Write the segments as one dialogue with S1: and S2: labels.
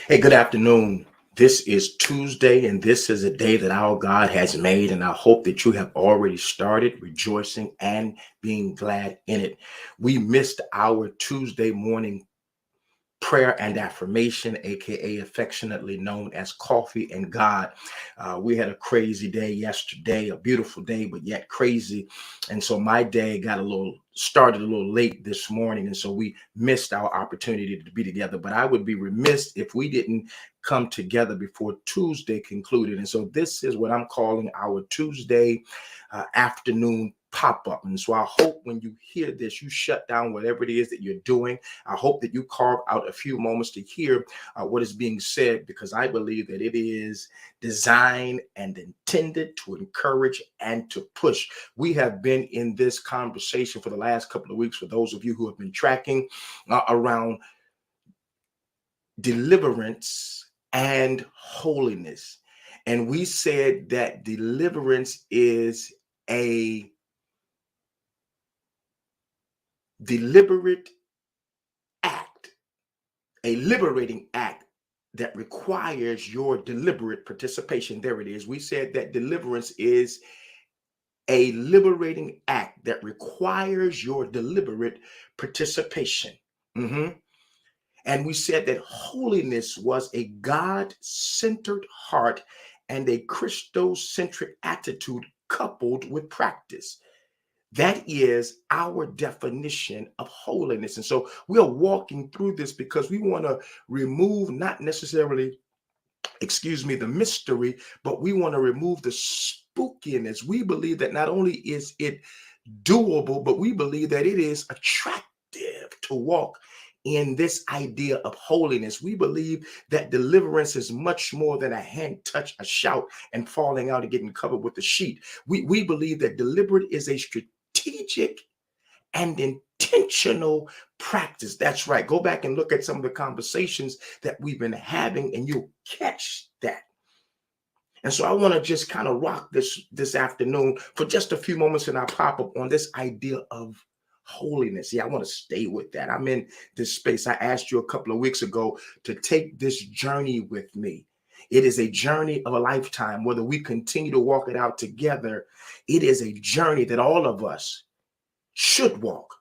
S1: Hey, good afternoon. This is Tuesday, and this is a day that our God has made, and I hope that you have already started rejoicing and being glad in it. We missed our Tuesday morning prayer and affirmation, aka affectionately known as Coffee and God. We had a crazy day yesterday, a beautiful day, but yet crazy. And so my day got started a little late this morning. And so we missed our opportunity to be together. But I would be remiss if we didn't come together before Tuesday concluded. And so this is what I'm calling our Tuesday afternoon pop up. And so I hope when you hear this, you shut down whatever it is that you're doing. I hope that you carve out a few moments to hear what is being said, because I believe that it is designed and intended to encourage and to push. We have been in this conversation for the last couple of weeks, for those of you who have been tracking, around deliverance and holiness. And we said that deliverance is a deliberate act, a liberating act that requires your deliberate participation. There it is. We said that deliverance is a liberating act that requires your deliberate participation. Mhm. And we said that holiness was a God centered heart and a Christocentric attitude coupled with practice. That is our definition of holiness. And so we are walking through this because we want to remove not necessarily, the mystery, but we want to remove the spookiness. We believe that not only is it doable, but we believe that it is attractive to walk in this idea of holiness. We believe that deliverance is much more than a hand touch, a shout, and falling out and getting covered with the sheet. We believe that deliberate is a strategic and intentional practice. That's right. Go back and look at some of the conversations that we've been having, and you'll catch that. And so I want to just kind of rock this afternoon for just a few moments in our pop-up on this idea of holiness. Yeah, I want to stay with that. I'm in this space. I asked you a couple of weeks ago to take this journey with me. It is a journey of a lifetime. Whether we continue to walk it out together, it is a journey that all of us should walk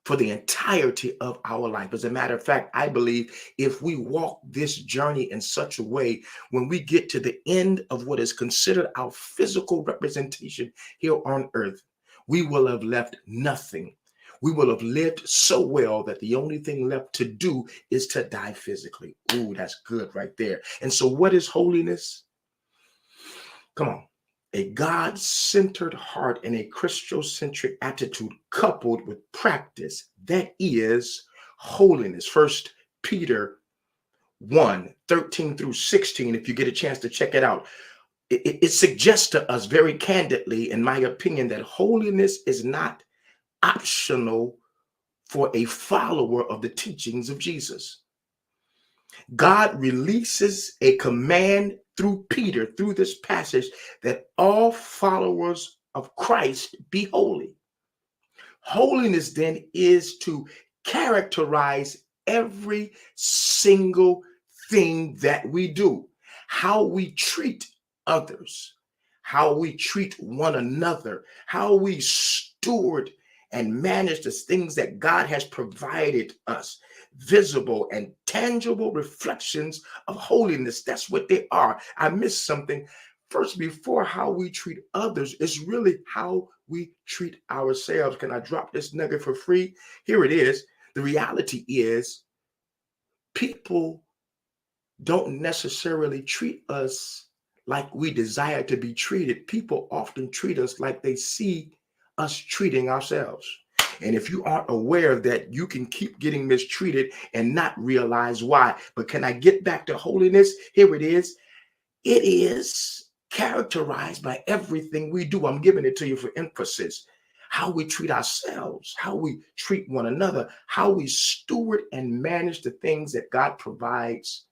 S1: for the entirety of our life. As a matter of fact, I believe if we walk this journey in such a way, when we get to the end of what is considered our physical representation here on earth, we will have left nothing. We will have lived so well that the only thing left to do is to die physically. Ooh, that's good right there. And so what is holiness? Come on. A God-centered heart and a Christocentric attitude coupled with practice. That is holiness. First Peter 1:13 through 16. If you get a chance to check it out, it suggests to us very candidly, in my opinion, that holiness is not optional for a follower of the teachings of Jesus. God releases a command through Peter, through this passage, that all followers of Christ be holy. Holiness then is to characterize every single thing that we do, how we treat others, how we treat one another, how we steward and manage the things that God has provided us. Visible and tangible reflections of holiness. That's what they are. I missed something. First, before how we treat others, is really how we treat ourselves. Can I drop this nugget for free? Here it is. The reality is, people don't necessarily treat us like we desire to be treated. People often treat us like they see us treating ourselves. And if you aren't aware of that, you can keep getting mistreated and not realize why. But can I get back to holiness? Here it is. It is characterized by everything we do. I'm giving it to you for emphasis. How we treat ourselves, how we treat one another, how we steward and manage the things that God provides,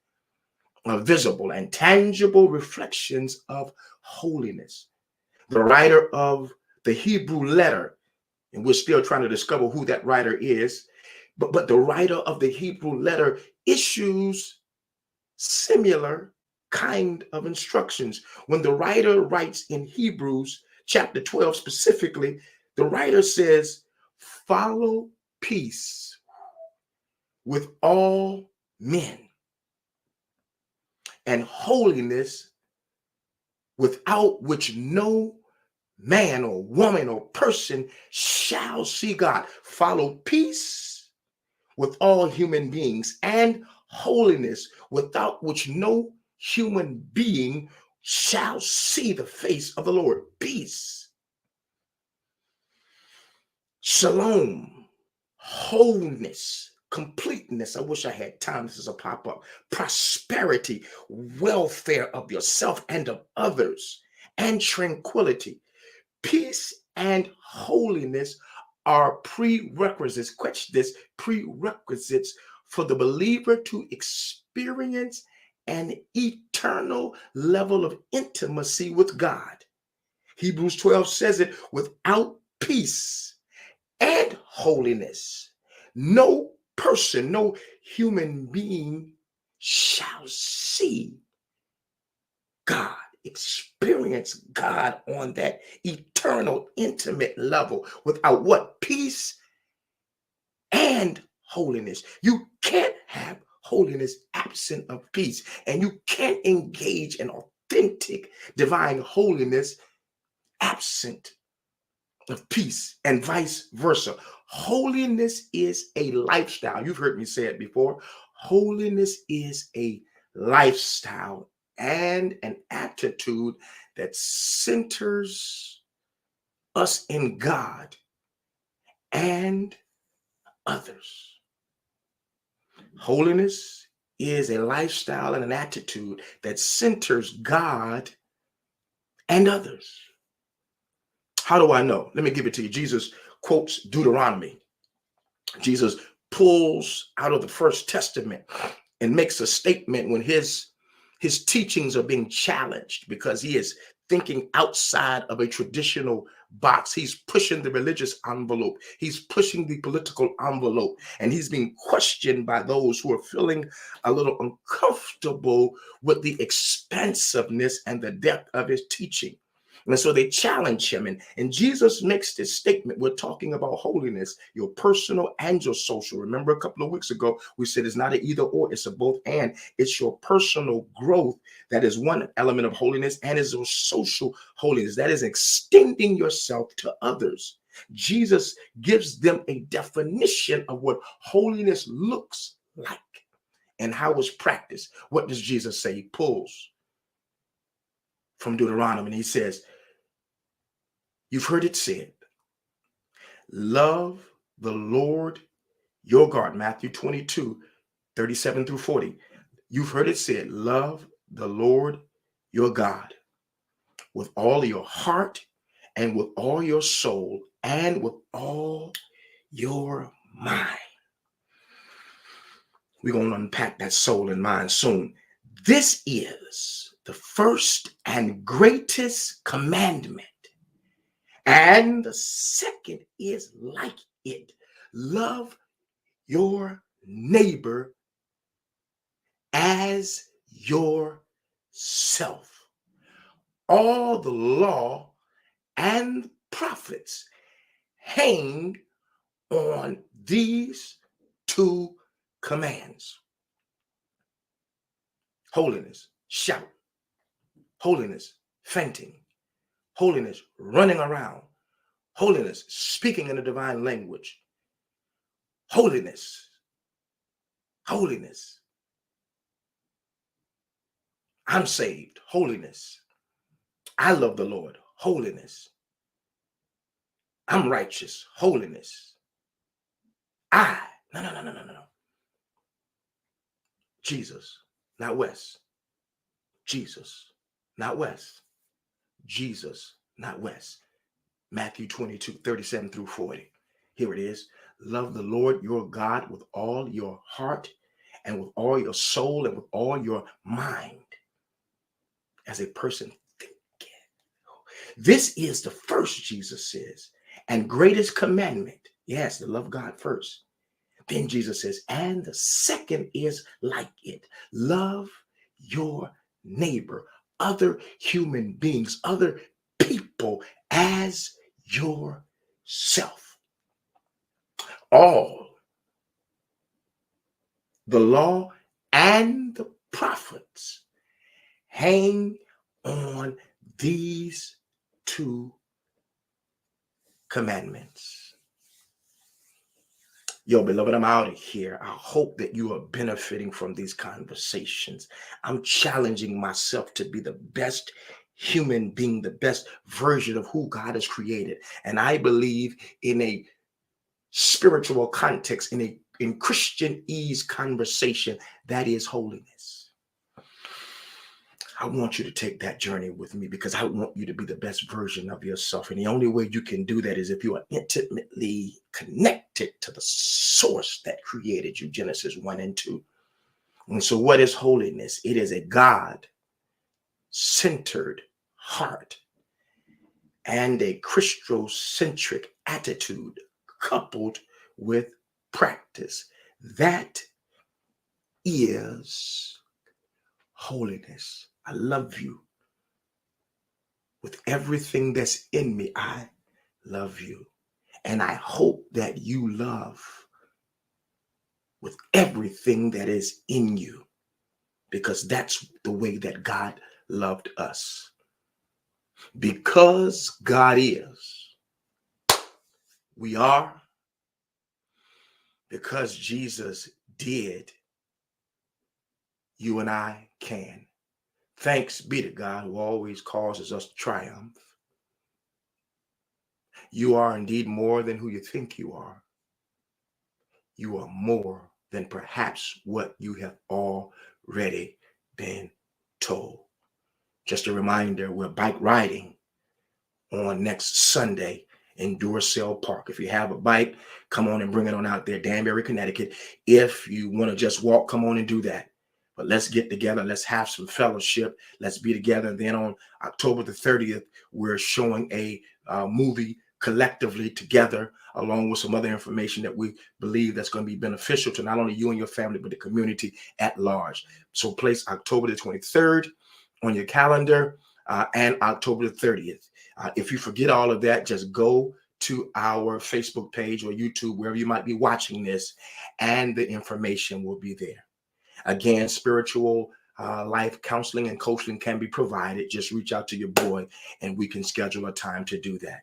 S1: visible and tangible reflections of holiness. The writer of the Hebrew letter, and we're still trying to discover who that writer is, but the writer of the Hebrew letter issues similar kind of instructions. When the writer writes in Hebrews chapter 12 specifically, the writer says, follow peace with all men and holiness, without which no man or woman or person shall see God. Follow peace with all human beings and holiness, without which no human being shall see the face of the Lord. Peace, shalom, wholeness, completeness. I wish I had time. This is a pop-up. Prosperity, welfare of yourself and of others, and tranquility. Peace and holiness are prerequisites. Catch this: prerequisites for the believer to experience an eternal level of intimacy with God. Hebrews 12 says it: without peace and holiness, no person, no human being shall see God, experience God on that eternal, intimate level. Without what? Peace and holiness. You can't have holiness absent of peace, and you can't engage in authentic divine holiness absent of peace, and vice versa. Holiness is a lifestyle. You've heard me say it before. Holiness is a lifestyle and an attitude that centers us in God and others. Holiness is a lifestyle and an attitude that centers God and others. How do I know? Let me give it to you. Jesus quotes Deuteronomy. Jesus pulls out of the First Testament and makes a statement when his teachings are being challenged because he is thinking outside of a traditional box. He's pushing the religious envelope. He's pushing the political envelope, and he's being questioned by those who are feeling a little uncomfortable with the expansiveness and the depth of his teaching. And so they challenge him. And Jesus makes this statement. We're talking about holiness, your personal and your social. Remember, a couple of weeks ago, we said it's not an either or, it's a both and. It's your personal growth that is one element of holiness, and is your social holiness. That is extending yourself to others. Jesus gives them a definition of what holiness looks like and how it's practiced. What does Jesus say? He pulls from Deuteronomy, and he says, you've heard it said, love the Lord your God. Matthew 22, 37 through 40. You've heard it said, love the Lord your God with all your heart and with all your soul and with all your mind. We're going to unpack that soul and mind soon. This is the first and greatest commandment. And the second is like it. Love your neighbor as yourself. All the law and prophets hang on these two commands. Holiness, shout. Holiness, fainting. Holiness, running around. Holiness, speaking in a divine language. Holiness. Holiness. I'm saved. Holiness. I love the Lord. Holiness. I'm righteous. Holiness. No. Jesus, not West. Jesus, not West. Jesus, not West. Matthew 22, 37 through 40. Here it is. Love the Lord your God with all your heart and with all your soul and with all your mind. As a person thinking. This is the first, Jesus says, and greatest commandment. Yes, to love God first. Then Jesus says, and the second is like it. Love your neighbor, other human beings, other people as yourself. All the law and the prophets hang on these two commandments. Yo, beloved, I'm out of here. I hope that you are benefiting from these conversations. I'm challenging myself to be the best human being, the best version of who God has created. And I believe in a spiritual context, in Christianese conversation, that is holiness. I want you to take that journey with me because I want you to be the best version of yourself. And the only way you can do that is if you are intimately connected to the source that created you, Genesis 1 and 2. And so what is holiness? It is a God-centered heart and a Christocentric attitude coupled with practice. That is holiness. I love you. With everything that's in me, I love you. And I hope that you love with everything that is in you, because that's the way that God loved us. Because God is, we are. Because Jesus did, you and I can. Thanks be to God who always causes us to triumph. You are indeed more than who you think you are. You are more than perhaps what you have already been told. Just a reminder, we're bike riding on next Sunday in Duracell Park. If you have a bike, come on and bring it on out there, Danbury, Connecticut. If you want to just walk, come on and do that. But let's get together. Let's have some fellowship. Let's be together. And then on October the 30th, we're showing a movie collectively together, along with some other information that we believe that's going to be beneficial to not only you and your family, but the community at large. So place October the 23rd on your calendar and October the 30th. If you forget all of that, just go to our Facebook page or YouTube, wherever you might be watching this, and the information will be there. Again, spiritual life counseling and coaching can be provided. Just reach out to your boy and we can schedule a time to do that.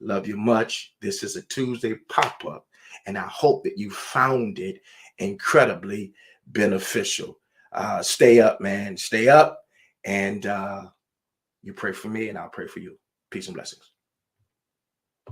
S1: Love you much. This is a Tuesday pop-up, and I hope that you found it incredibly beneficial. Stay up, man. Stay up, and you pray for me, and I'll pray for you. Peace and blessings.